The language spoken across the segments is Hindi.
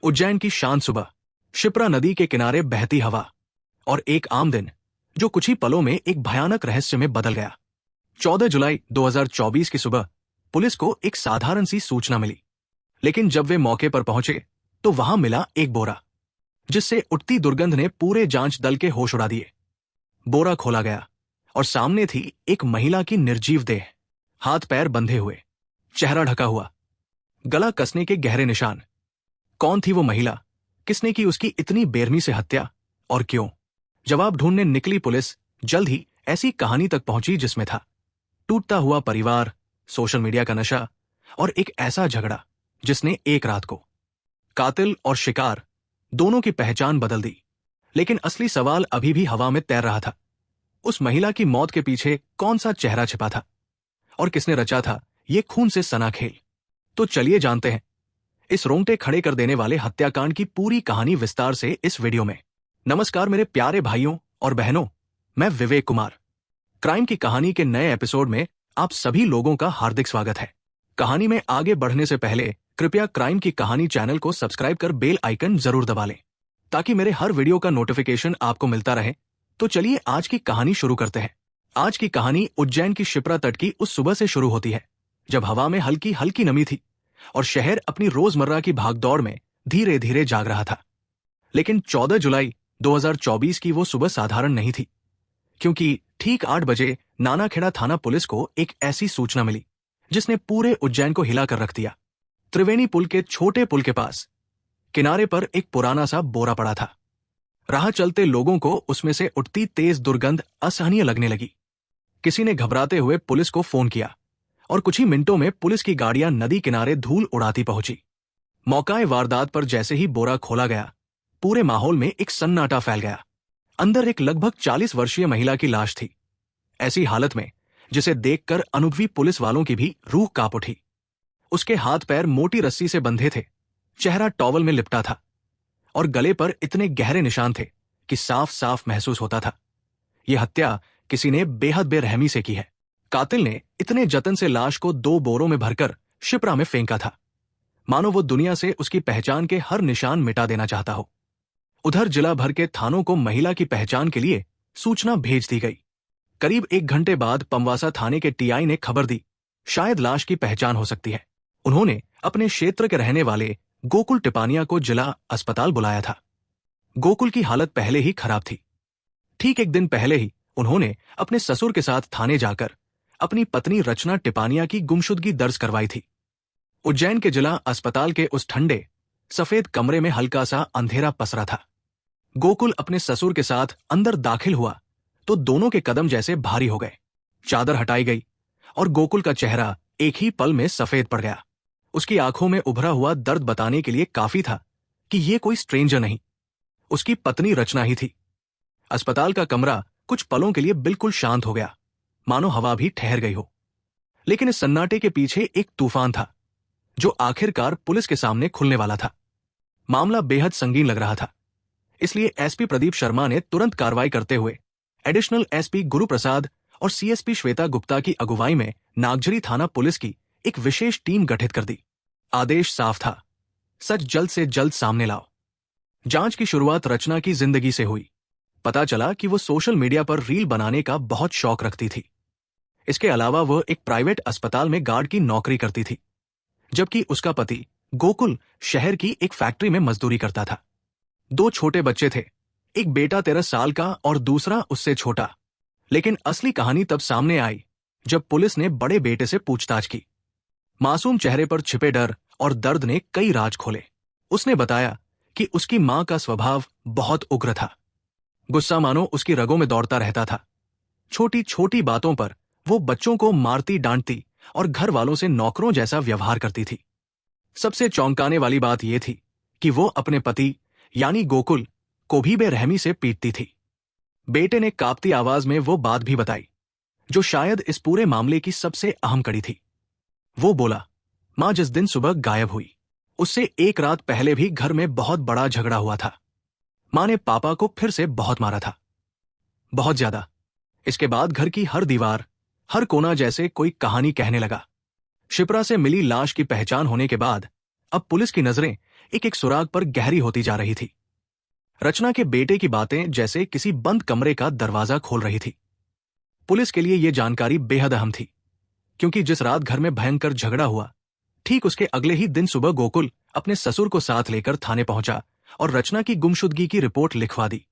उज्जैन की शांत सुबह, शिप्रा नदी के किनारे बहती हवा और एक आम दिन जो कुछ ही पलों में एक भयानक रहस्य में बदल गया। 14 जुलाई 2024 की सुबह पुलिस को एक साधारण सी सूचना मिली, लेकिन जब वे मौके पर पहुंचे तो वहां मिला एक बोरा जिससे उठती दुर्गंध ने पूरे जांच दल के होश उड़ा दिए। बोरा खोला गया और सामने थी एक महिला की निर्जीव देह, हाथ पैर बंधे हुए, चेहरा ढका हुआ, गला कसने के गहरे निशान। कौन थी वो महिला? किसने की उसकी इतनी बेरहमी से हत्या और क्यों? जवाब ढूंढने निकली पुलिस जल्द ही ऐसी कहानी तक पहुंची जिसमें था टूटता हुआ परिवार, सोशल मीडिया का नशा और एक ऐसा झगड़ा जिसने एक रात को कातिल और शिकार दोनों की पहचान बदल दी। लेकिन असली सवाल अभी भी हवा में तैर रहा था। उस महिला की मौत के पीछे कौन सा चेहरा छिपा था और किसने रचा था ये खून से सना खेल? तो चलिए जानते हैं इस रोंगटे खड़े कर देने वाले हत्याकांड की पूरी कहानी विस्तार से इस वीडियो में। नमस्कार मेरे प्यारे भाइयों और बहनों, मैं विवेक कुमार। क्राइम की कहानी के नए एपिसोड में आप सभी लोगों का हार्दिक स्वागत है। कहानी में आगे बढ़ने से पहले कृपया क्राइम की कहानी चैनल को सब्सक्राइब कर बेल आइकन जरूर दबा लें ताकि मेरे हर वीडियो का नोटिफिकेशन आपको मिलता रहे। तो चलिए आज की कहानी शुरू करते हैं। आज की कहानी उज्जैन की शिप्रा तट की उस सुबह से शुरू होती है जब हवा में हल्की हल्की नमी थी और शहर अपनी रोजमर्रा की भागदौड़ में धीरे धीरे जाग रहा था। लेकिन 14 जुलाई 2024 की वो सुबह साधारण नहीं थी, क्योंकि ठीक 8 बजे नानाखेड़ा थाना पुलिस को एक ऐसी सूचना मिली जिसने पूरे उज्जैन को हिलाकर रख दिया। त्रिवेणी पुल के छोटे पुल के पास किनारे पर एक पुराना सा बोरा पड़ा था। राह चलते लोगों को उसमें से उठती तेज दुर्गंध असहनीय लगने लगी। किसी ने घबराते हुए पुलिस को फोन किया और कुछ ही मिनटों में पुलिस की गाड़ियां नदी किनारे धूल उड़ाती पहुंची। मौकाए वारदात पर जैसे ही बोरा खोला गया, पूरे माहौल में एक सन्नाटा फैल गया। अंदर एक लगभग 40 वर्षीय महिला की लाश थी, ऐसी हालत में जिसे देखकर अनुभवी पुलिस वालों की भी रूह कांप उठी। उसके हाथ पैर मोटी रस्सी से बंधे थे, चेहरा टॉवल में लिपटा था और गले पर इतने गहरे निशान थे कि साफ साफ महसूस होता था यह हत्या किसी ने बेहद बेरहमी से की है। कातिल ने इतने जतन से लाश को 2 बोरों में भरकर शिप्रा में फेंका था, मानो वो दुनिया से उसकी पहचान के हर निशान मिटा देना चाहता हो। उधर जिला भर के थानों को महिला की पहचान के लिए सूचना भेज दी गई। करीब 1 घंटे बाद पमवासा थाने के टीआई ने खबर दी, शायद लाश की पहचान हो सकती है। उन्होंने अपने क्षेत्र के रहने वाले गोकुल टिपानिया को जिला अस्पताल बुलाया था। गोकुल की हालत पहले ही खराब थी। ठीक 1 दिन पहले ही उन्होंने अपने ससुर के साथ थाने जाकर अपनी पत्नी रचना टिपानिया की गुमशुदगी दर्ज करवाई थी। उज्जैन के जिला अस्पताल के उस ठंडे सफेद कमरे में हल्का सा अंधेरा पसरा था। गोकुल अपने ससुर के साथ अंदर दाखिल हुआ तो दोनों के कदम जैसे भारी हो गए। चादर हटाई गई और गोकुल का चेहरा एक ही पल में सफेद पड़ गया। उसकी आंखों में उभरा हुआ दर्द बताने के लिए काफी था कि ये कोई स्ट्रेंजर नहीं, उसकी पत्नी रचना ही थी। अस्पताल का कमरा कुछ पलों के लिए बिल्कुल शांत हो गया, मानो हवा भी ठहर गई हो। लेकिन इस सन्नाटे के पीछे एक तूफान था जो आखिरकार पुलिस के सामने खुलने वाला था। मामला बेहद संगीन लग रहा था, इसलिए एसपी प्रदीप शर्मा ने तुरंत कार्रवाई करते हुए एडिशनल एसपी गुरु प्रसाद और सीएसपी श्वेता गुप्ता की अगुवाई में नागझरी थाना पुलिस की एक विशेष टीम गठित कर दी। आदेश साफ था, सच जल्द से जल्द सामने लाओ। जांच की शुरुआत रचना की जिंदगी से हुई। पता चला कि वो सोशल मीडिया पर रील बनाने का बहुत शौक रखती थी। इसके अलावा वह एक प्राइवेट अस्पताल में गार्ड की नौकरी करती थी, जबकि उसका पति गोकुल शहर की एक फैक्ट्री में मजदूरी करता था। 2 छोटे बच्चे थे, एक बेटा 13 साल का और दूसरा उससे छोटा। लेकिन असली कहानी तब सामने आई जब पुलिस ने बड़े बेटे से पूछताछ की। मासूम चेहरे पर छिपे डर और दर्द ने कई राज खोले। उसने बताया कि उसकी मां का स्वभाव बहुत उग्र था। गुस्सा मानो उसकी रगों में दौड़ता रहता था। छोटी छोटी बातों पर वो बच्चों को मारती डांटती और घर वालों से नौकरों जैसा व्यवहार करती थी। सबसे चौंकाने वाली बात यह थी कि वो अपने पति यानी गोकुल को भी बेरहमी से पीटती थी। बेटे ने कांपती आवाज में वो बात भी बताई जो शायद इस पूरे मामले की सबसे अहम कड़ी थी। वो बोला, मां जिस दिन सुबह गायब हुई उससे 1 रात पहले भी घर में बहुत बड़ा झगड़ा हुआ था। मां ने पापा को फिर से बहुत मारा था, बहुत ज्यादा। इसके बाद घर की हर दीवार, हर कोना जैसे कोई कहानी कहने लगा। शिप्रा से मिली लाश की पहचान होने के बाद अब पुलिस की नजरें एक एक सुराग पर गहरी होती जा रही थी। रचना के बेटे की बातें जैसे किसी बंद कमरे का दरवाजा खोल रही थी। पुलिस के लिए यह जानकारी बेहद अहम थी, क्योंकि जिस रात घर में भयंकर झगड़ा हुआ, ठीक उसके अगले ही दिन सुबह गोकुल अपने ससुर को साथ लेकर थाने पहुंचा और रचना की गुमशुदगी की रिपोर्ट लिखवा दी।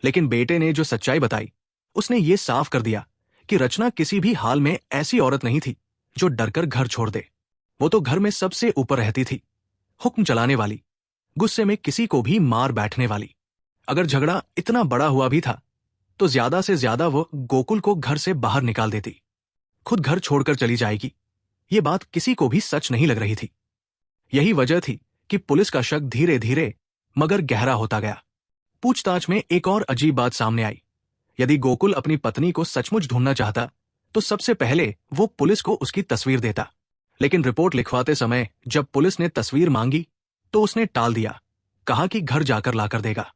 लेकिन बेटे ने जो सच्चाई बताई, उसने ये साफ कर दिया कि रचना किसी भी हाल में ऐसी औरत नहीं थी जो डरकर घर छोड़ दे। वो तो घर में सबसे ऊपर रहती थी, हुक्म चलाने वाली, गुस्से में किसी को भी मार बैठने वाली। अगर झगड़ा इतना बड़ा हुआ भी था तो ज्यादा से ज्यादा वो गोकुल को घर से बाहर निकाल देती, खुद घर छोड़कर चली जाएगी। ये बात किसी को भी सच नहीं लग रही थी। यही वजह थी कि पुलिस का शक धीरे धीरे मगर गहरा होता गया। पूछताछ में एक और अजीब बात सामने आई। यदि गोकुल अपनी पत्नी को सचमुच ढूंढना चाहता तो सबसे पहले वो पुलिस को उसकी तस्वीर देता। लेकिन रिपोर्ट लिखवाते समय जब पुलिस ने तस्वीर मांगी तो उसने टाल दिया, कहा कि घर जाकर लाकर देगा।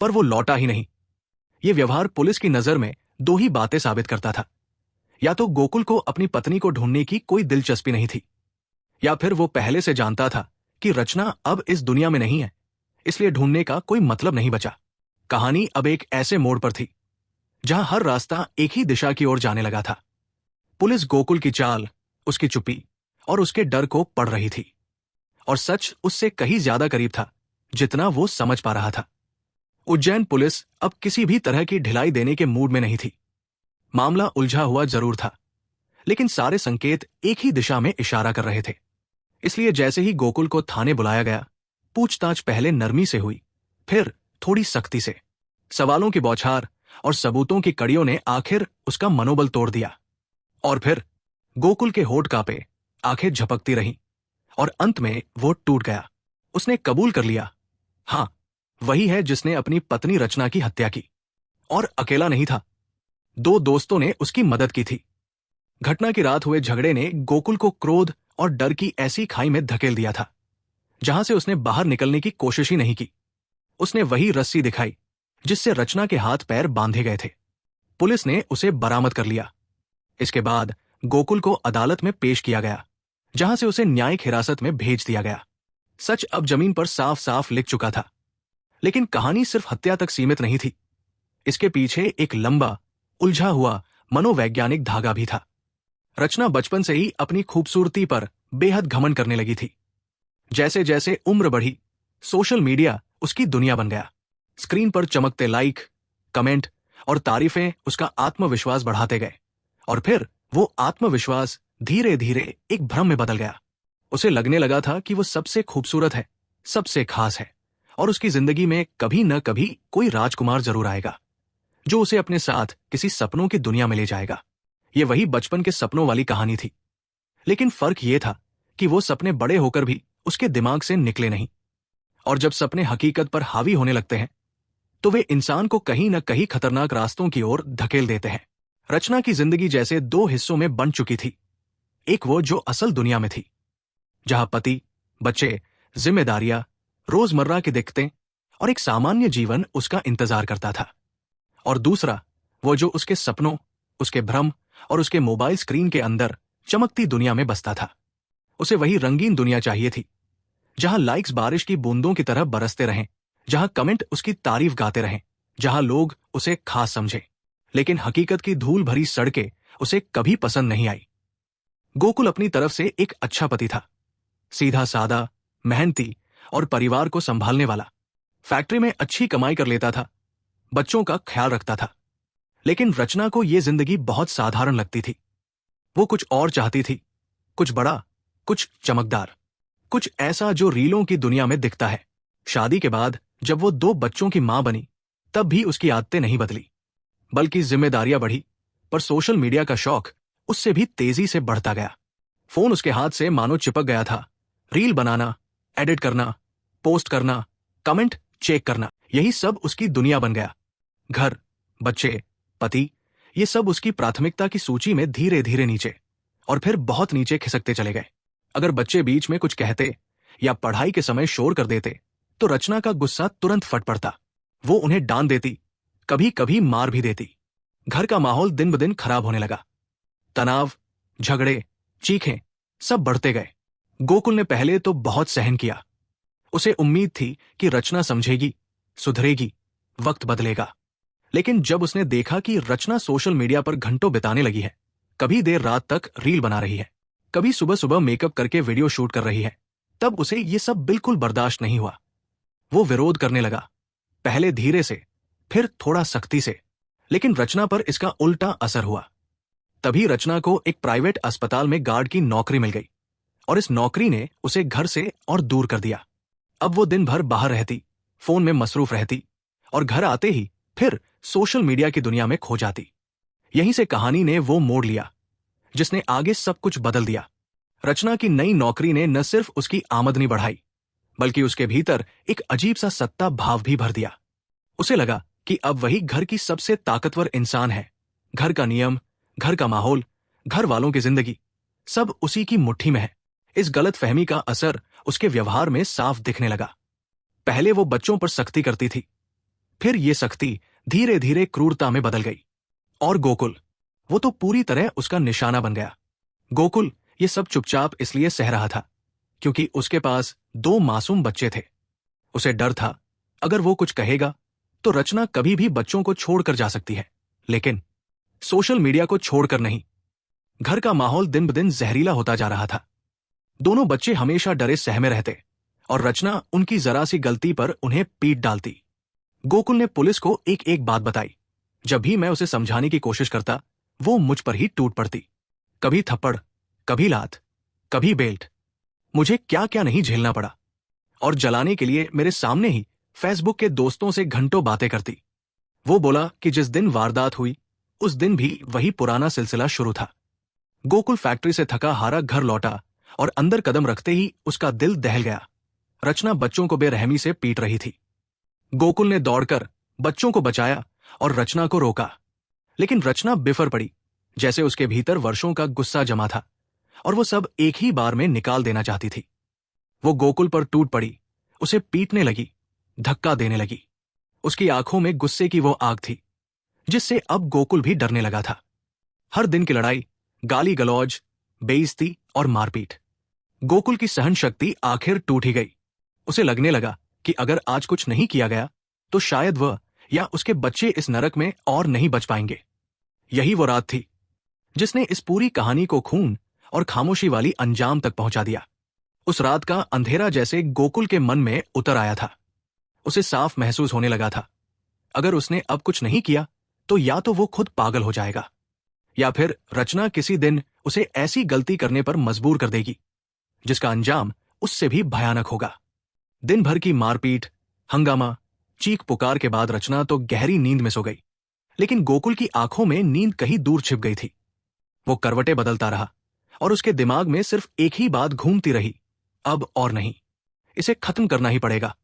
पर वो लौटा ही नहीं। ये व्यवहार पुलिस की नजर में दो ही बातें साबित करता था। या तो गोकुल को अपनी पत्नी को ढूंढने की कोई दिलचस्पी नहीं थी, या फिर वो पहले से जानता था कि रचना अब इस दुनिया में नहीं है, इसलिए ढूंढने का कोई मतलब नहीं बचा। कहानी अब एक ऐसे मोड़ पर थी जहां हर रास्ता एक ही दिशा की ओर जाने लगा था। पुलिस गोकुल की चाल, उसकी चुप्पी और उसके डर को पढ़ रही थी, और सच उससे कहीं ज्यादा करीब था जितना वो समझ पा रहा था। उज्जैन पुलिस अब किसी भी तरह की ढिलाई देने के मूड में नहीं थी। मामला उलझा हुआ जरूर था, लेकिन सारे संकेत एक ही दिशा में इशारा कर रहे थे। इसलिए जैसे ही गोकुल को थाने बुलाया गया, पूछताछ पहले नरमी से हुई, फिर थोड़ी सख्ती से। सवालों की बौछार और सबूतों की कड़ियों ने आखिर उसका मनोबल तोड़ दिया। और फिर गोकुल के होठ कांपे, आंखें झपकती रहीं, और अंत में वो टूट गया। उसने कबूल कर लिया, हां, वही है जिसने अपनी पत्नी रचना की हत्या की। और अकेला नहीं था, दो दोस्तों ने उसकी मदद की थी। घटना की रात हुए झगड़े ने गोकुल को क्रोध और डर की ऐसी खाई में धकेल दिया था जहां से उसने बाहर निकलने की कोशिश ही नहीं की। उसने वही रस्सी दिखाई जिससे रचना के हाथ पैर बांधे गए थे। पुलिस ने उसे बरामद कर लिया। इसके बाद गोकुल को अदालत में पेश किया गया, जहां से उसे न्यायिक हिरासत में भेज दिया गया। सच अब जमीन पर साफ साफ लिख चुका था। लेकिन कहानी सिर्फ हत्या तक सीमित नहीं थी। इसके पीछे एक लंबा, उलझा हुआ मनोवैज्ञानिक धागा भी था। रचना बचपन से ही अपनी खूबसूरती पर बेहद घमंड करने लगी थी। जैसे जैसे उम्र बढ़ी, सोशल मीडिया उसकी दुनिया बन गया। स्क्रीन पर चमकते लाइक, कमेंट और तारीफें उसका आत्मविश्वास बढ़ाते गए, और फिर वो आत्मविश्वास धीरे धीरे एक भ्रम में बदल गया। उसे लगने लगा था कि वो सबसे खूबसूरत है, सबसे खास है, और उसकी जिंदगी में कभी न कभी कोई राजकुमार जरूर आएगा जो उसे अपने साथ किसी सपनों की दुनिया में ले जाएगा। ये वही बचपन के सपनों वाली कहानी थी। लेकिन फर्क ये था कि वो सपने बड़े होकर भी उसके दिमाग से निकले नहीं। और जब सपने हकीकत पर हावी होने लगते हैं तो वे इंसान को कहीं न कहीं खतरनाक रास्तों की ओर धकेल देते हैं। रचना की जिंदगी जैसे दो हिस्सों में बंट चुकी थी। एक वो जो असल दुनिया में थी, जहां पति, बच्चे, जिम्मेदारियां, रोजमर्रा की दिक्कतें और एक सामान्य जीवन उसका इंतजार करता था। और दूसरा वो जो उसके सपनों, उसके भ्रम और उसके मोबाइल स्क्रीन के अंदर चमकती दुनिया में बसता था। उसे वही रंगीन दुनिया चाहिए थी, जहां लाइक्स बारिश की बूंदों की तरह बरसते रहें, जहां कमेंट उसकी तारीफ गाते रहें, जहां लोग उसे खास समझे। लेकिन हकीकत की धूल भरी सड़कें उसे कभी पसंद नहीं आई। गोकुल अपनी तरफ से एक अच्छा पति था, सीधा सादा, मेहनती और परिवार को संभालने वाला। फैक्ट्री में अच्छी कमाई कर लेता था, बच्चों का ख्याल रखता था। लेकिन रचना को यह जिंदगी बहुत साधारण लगती थी। वो कुछ और चाहती थी, कुछ बड़ा, कुछ चमकदार, कुछ ऐसा जो रीलों की दुनिया में दिखता है। शादी के बाद जब वो दो बच्चों की मां बनी, तब भी उसकी आदतें नहीं बदली, बल्कि जिम्मेदारियां बढ़ी। पर सोशल मीडिया का शौक उससे भी तेजी से बढ़ता गया। फोन उसके हाथ से मानो चिपक गया था। रील बनाना, एडिट करना, पोस्ट करना, कमेंट चेक करना, यही सब उसकी दुनिया बन गया। घर, बच्चे, पति, ये सब उसकी प्राथमिकता की सूची में धीरे धीरे नीचे और फिर बहुत नीचे खिसकते चले गए। अगर बच्चे बीच में कुछ कहते या पढ़ाई के समय शोर कर देते तो रचना का गुस्सा तुरंत फट पड़ता। वो उन्हें डांट देती, कभी कभी मार भी देती। घर का माहौल दिन ब दिन खराब होने लगा। तनाव, झगड़े, चीखें सब बढ़ते गए। गोकुल ने पहले तो बहुत सहन किया। उसे उम्मीद थी कि रचना समझेगी, सुधरेगी, वक्त बदलेगा। लेकिन जब उसने देखा कि रचना सोशल मीडिया पर घंटों बिताने लगी है, कभी देर रात तक रील बना रही है, कभी सुबह सुबह मेकअप करके वीडियो शूट कर रही है, तब उसे ये सब बिल्कुल बर्दाश्त नहीं हुआ। वो विरोध करने लगा, पहले धीरे से, फिर थोड़ा सख्ती से, लेकिन रचना पर इसका उल्टा असर हुआ। तभी रचना को एक प्राइवेट अस्पताल में गार्ड की नौकरी मिल गई और इस नौकरी ने उसे घर से और दूर कर दिया। अब वो दिन भर बाहर रहती, फोन में मसरूफ रहती और घर आते ही फिर सोशल मीडिया की दुनिया में खो जाती। यहीं से कहानी ने वो मोड़ लिया जिसने आगे सब कुछ बदल दिया। रचना की नई नौकरी ने न सिर्फ उसकी आमदनी बढ़ाई, बल्कि उसके भीतर एक अजीब सा सत्ता भाव भी भर दिया। उसे लगा कि अब वही घर की सबसे ताकतवर इंसान है। घर का नियम, घर का माहौल, घर वालों की जिंदगी, सब उसी की मुट्ठी में है। इस गलत फहमी का असर उसके व्यवहार में साफ दिखने लगा। पहले वो बच्चों पर सख्ती करती थी, फिर ये सख्ती धीरे धीरे क्रूरता में बदल गई। और गोकुल, वो तो पूरी तरह उसका निशाना बन गया। गोकुल ये सब चुपचाप इसलिए सह रहा था क्योंकि उसके पास 2 मासूम बच्चे थे। उसे डर था, अगर वो कुछ कहेगा तो रचना कभी भी बच्चों को छोड़कर जा सकती है, लेकिन सोशल मीडिया को छोड़कर नहीं। घर का माहौल दिन ब दिन जहरीला होता जा रहा था। दोनों बच्चे हमेशा डरे सहमे रहते और रचना उनकी जरा सी गलती पर उन्हें पीट डालती। गोकुल ने पुलिस को एक एक बात बताई। जब भी मैं उसे समझाने की कोशिश करता, वो मुझ पर ही टूट पड़ती। कभी थप्पड़, कभी लात, कभी बेल्ट। मुझे क्या क्या नहीं झेलना पड़ा। और जलाने के लिए मेरे सामने ही फेसबुक के दोस्तों से घंटों बातें करती। वो बोला कि जिस दिन वारदात हुई उस दिन भी वही पुराना सिलसिला शुरू था। गोकुल फैक्ट्री से थका हारा घर लौटा और अंदर कदम रखते ही उसका दिल दहल गया। रचना बच्चों को बेरहमी से पीट रही थी। गोकुल ने दौड़कर बच्चों को बचाया और रचना को रोका, लेकिन रचना बिफर पड़ी, जैसे उसके भीतर वर्षों का गुस्सा जमा था और वो सब एक ही बार में निकाल देना चाहती थी। वो गोकुल पर टूट पड़ी, उसे पीटने लगी, धक्का देने लगी। उसकी आंखों में गुस्से की वो आग थी जिससे अब गोकुल भी डरने लगा था। हर दिन की लड़ाई, गाली गलौज, बेइज्जती और मारपीट। गोकुल की सहन शक्ति आखिर टूट ही गई। उसे लगने लगा कि अगर आज कुछ नहीं किया गया तो शायद वह या उसके बच्चे इस नरक में और नहीं बच पाएंगे। यही वो रात थी जिसने इस पूरी कहानी को खून और खामोशी वाली अंजाम तक पहुंचा दिया। उस रात का अंधेरा जैसे गोकुल के मन में उतर आया था। उसे साफ महसूस होने लगा था, अगर उसने अब कुछ नहीं किया तो या तो वो खुद पागल हो जाएगा या फिर रचना किसी दिन उसे ऐसी गलती करने पर मजबूर कर देगी जिसका अंजाम उससे भी भयानक होगा। दिन भर की मारपीट, हंगामा, चीख पुकार के बाद रचना तो गहरी नींद में सो गई, लेकिन गोकुल की आंखों में नींद कहीं दूर छिप गई थी। वो करवटें बदलता रहा और उसके दिमाग में सिर्फ एक ही बात घूमती रही, अब और नहीं, इसे खत्म करना ही पड़ेगा।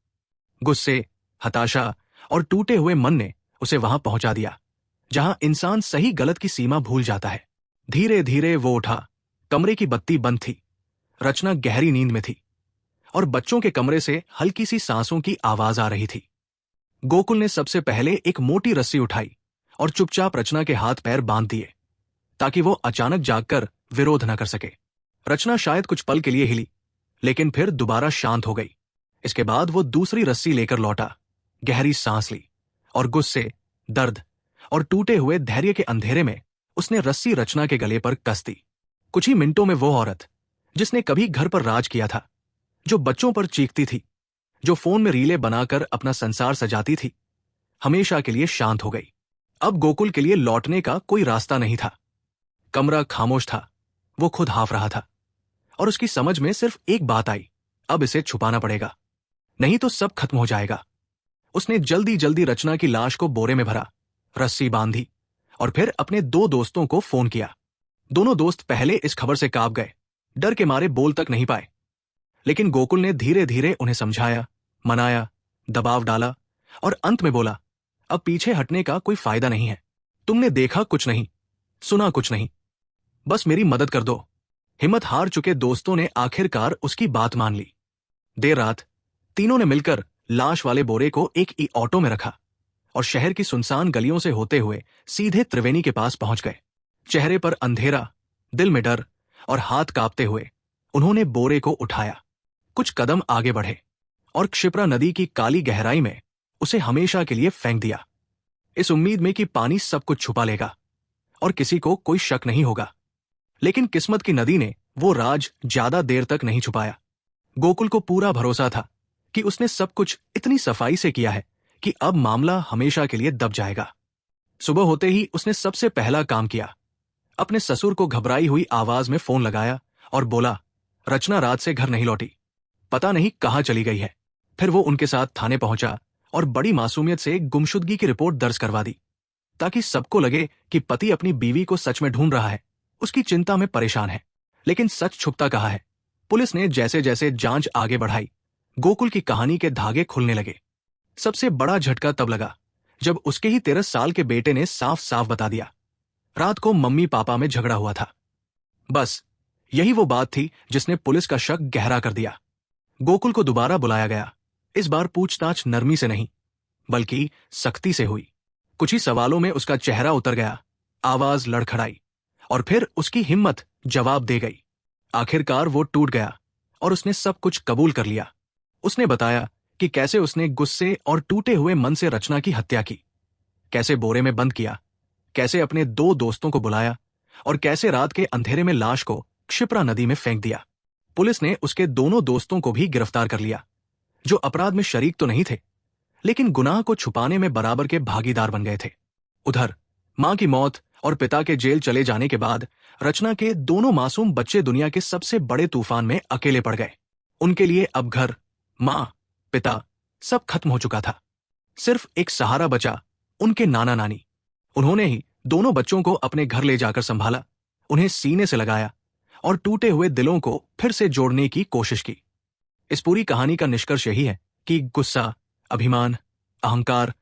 गुस्से, हताशा और टूटे हुए मन ने उसे वहां पहुंचा दिया जहां इंसान सही गलत की सीमा भूल जाता है। धीरे धीरे वो उठा। कमरे की बत्ती बंद थी, रचना गहरी नींद में थी और बच्चों के कमरे से हल्की सी सांसों की आवाज आ रही थी। गोकुल ने सबसे पहले एक मोटी रस्सी उठाई और चुपचाप रचना के हाथ पैर बांध दिए ताकि वो अचानक जागकर विरोध न कर सके। रचना शायद कुछ पल के लिए हिली, लेकिन फिर दोबारा शांत हो गई। इसके बाद वो दूसरी रस्सी लेकर लौटा, गहरी सांस ली और गुस्से, दर्द और टूटे हुए धैर्य के अंधेरे में उसने रस्सी रचना के गले पर कस दी। कुछ ही मिनटों में वो औरत जिसने कभी घर पर राज किया था, जो बच्चों पर चीखती थी, जो फोन में रीलें बनाकर अपना संसार सजाती थी, हमेशा के लिए शांत हो गई। अब गोकुल के लिए लौटने का कोई रास्ता नहीं था। कमरा खामोश था, वो खुद हाफ रहा था और उसकी समझ में सिर्फ एक बात आई, अब इसे छुपाना पड़ेगा, नहीं तो सब खत्म हो जाएगा। उसने जल्दी जल्दी रचना की लाश को बोरे में भरा, रस्सी बांधी और फिर अपने 2 दोस्तों को फोन किया। दोनों दोस्त पहले इस खबर से कांप गए, डर के मारे बोल तक नहीं पाए, लेकिन गोकुल ने धीरे धीरे उन्हें समझाया, मनाया, दबाव डाला और अंत में बोला, अब पीछे हटने का कोई फायदा नहीं है। तुमने देखा कुछ नहीं, सुना कुछ नहीं, बस मेरी मदद कर दो। हिम्मत हार चुके दोस्तों ने आखिरकार उसकी बात मान ली। देर रात तीनों ने मिलकर लाश वाले बोरे को एक ई ऑटो में रखा और शहर की सुनसान गलियों से होते हुए सीधे त्रिवेणी के पास पहुंच गए। चेहरे पर अंधेरा, दिल में डर और हाथ कांपते हुए उन्होंने बोरे को उठाया, कुछ कदम आगे बढ़े और क्षिप्रा नदी की काली गहराई में उसे हमेशा के लिए फेंक दिया, इस उम्मीद में कि पानी सब कुछ छुपा लेगा और किसी को कोई शक नहीं होगा। लेकिन किस्मत की नदी ने वो राज ज्यादा देर तक नहीं छुपाया। गोकुल को पूरा भरोसा था कि उसने सब कुछ इतनी सफाई से किया है कि अब मामला हमेशा के लिए दब जाएगा। सुबह होते ही उसने सबसे पहला काम किया, अपने ससुर को घबराई हुई आवाज में फोन लगाया और बोला, रचना रात से घर नहीं लौटी, पता नहीं कहां चली गई है। फिर वो उनके साथ थाने पहुंचा और बड़ी मासूमियत से गुमशुदगी की रिपोर्ट दर्ज करवा दी, ताकि सबको लगे कि पति अपनी बीवी को सच में ढूंढ रहा है, उसकी चिंता में परेशान है। लेकिन सच छुपता कहाँ है। पुलिस ने जैसे जैसे जांच आगे बढ़ाई, गोकुल की कहानी के धागे खुलने लगे। सबसे बड़ा झटका तब लगा जब उसके ही 13 साल के बेटे ने साफ साफ बता दिया, रात को मम्मी पापा में झगड़ा हुआ था। बस यही वो बात थी जिसने पुलिस का शक गहरा कर दिया। गोकुल को दोबारा बुलाया गया। इस बार पूछताछ नरमी से नहीं बल्कि सख्ती से हुई। कुछ ही सवालों में उसका चेहरा उतर गया, आवाज लड़खड़ाई और फिर उसकी हिम्मत जवाब दे गई। आखिरकार वो टूट गया और उसने सब कुछ कबूल कर लिया। उसने बताया कि कैसे उसने गुस्से और टूटे हुए मन से रचना की हत्या की, कैसे बोरे में बंद किया, कैसे अपने 2 दोस्तों को बुलाया और कैसे रात के अंधेरे में लाश को क्षिप्रा नदी में फेंक दिया। पुलिस ने उसके दोनों दोस्तों को भी गिरफ्तार कर लिया, जो अपराध में शरीक तो नहीं थे लेकिन गुनाह को छुपाने में बराबर के भागीदार बन गए थे। उधर मां की मौत और पिता के जेल चले जाने के बाद रचना के दोनों मासूम बच्चे दुनिया के सबसे बड़े तूफान में अकेले पड़ गए। उनके लिए अब घर, मां, पिता सब खत्म हो चुका था। सिर्फ एक सहारा बचा, उनके नाना नानी। उन्होंने ही दोनों बच्चों को अपने घर ले जाकर संभाला, उन्हें सीने से लगाया और टूटे हुए दिलों को फिर से जोड़ने की कोशिश की। इस पूरी कहानी का निष्कर्ष यही है कि गुस्सा, अभिमान, अहंकार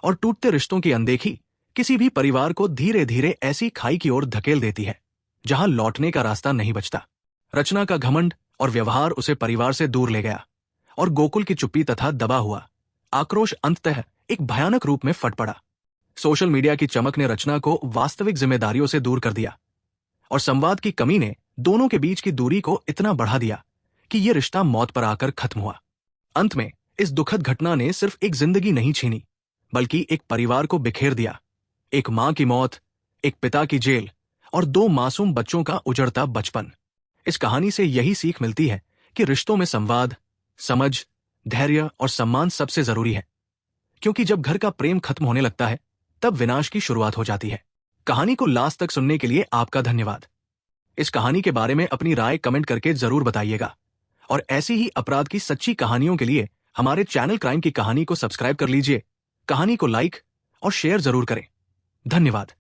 और टूटते रिश्तों की अनदेखी किसी भी परिवार को धीरे धीरे ऐसी खाई की ओर धकेल देती है जहां लौटने का रास्ता नहीं बचता। रचना का घमंड और व्यवहार उसे परिवार से दूर ले गया और गोकुल की चुप्पी तथा दबा हुआ आक्रोश अंततः एक भयानक रूप में फट पड़ा। सोशल मीडिया की चमक ने रचना को वास्तविक जिम्मेदारियों से दूर कर दिया और संवाद की कमी ने दोनों के बीच की दूरी को इतना बढ़ा दिया कि यह रिश्ता मौत पर आकर खत्म हुआ। अंत में इस दुखद घटना ने सिर्फ एक जिंदगी नहीं छीनी बल्कि एक परिवार को बिखेर दिया। एक मां की मौत, एक पिता की जेल और 2 मासूम बच्चों का उजड़ता बचपन। इस कहानी से यही सीख मिलती है कि रिश्तों में संवाद, समझ, धैर्य और सम्मान सबसे जरूरी है, क्योंकि जब घर का प्रेम खत्म होने लगता है तब विनाश की शुरुआत हो जाती है। कहानी को लास्ट तक सुनने के लिए आपका धन्यवाद। इस कहानी के बारे में अपनी राय कमेंट करके जरूर बताइएगा और ऐसी ही अपराध की सच्ची कहानियों के लिए हमारे चैनल क्राइम की कहानी को सब्सक्राइब कर लीजिए। कहानी को लाइक और शेयर जरूर करें। धन्यवाद।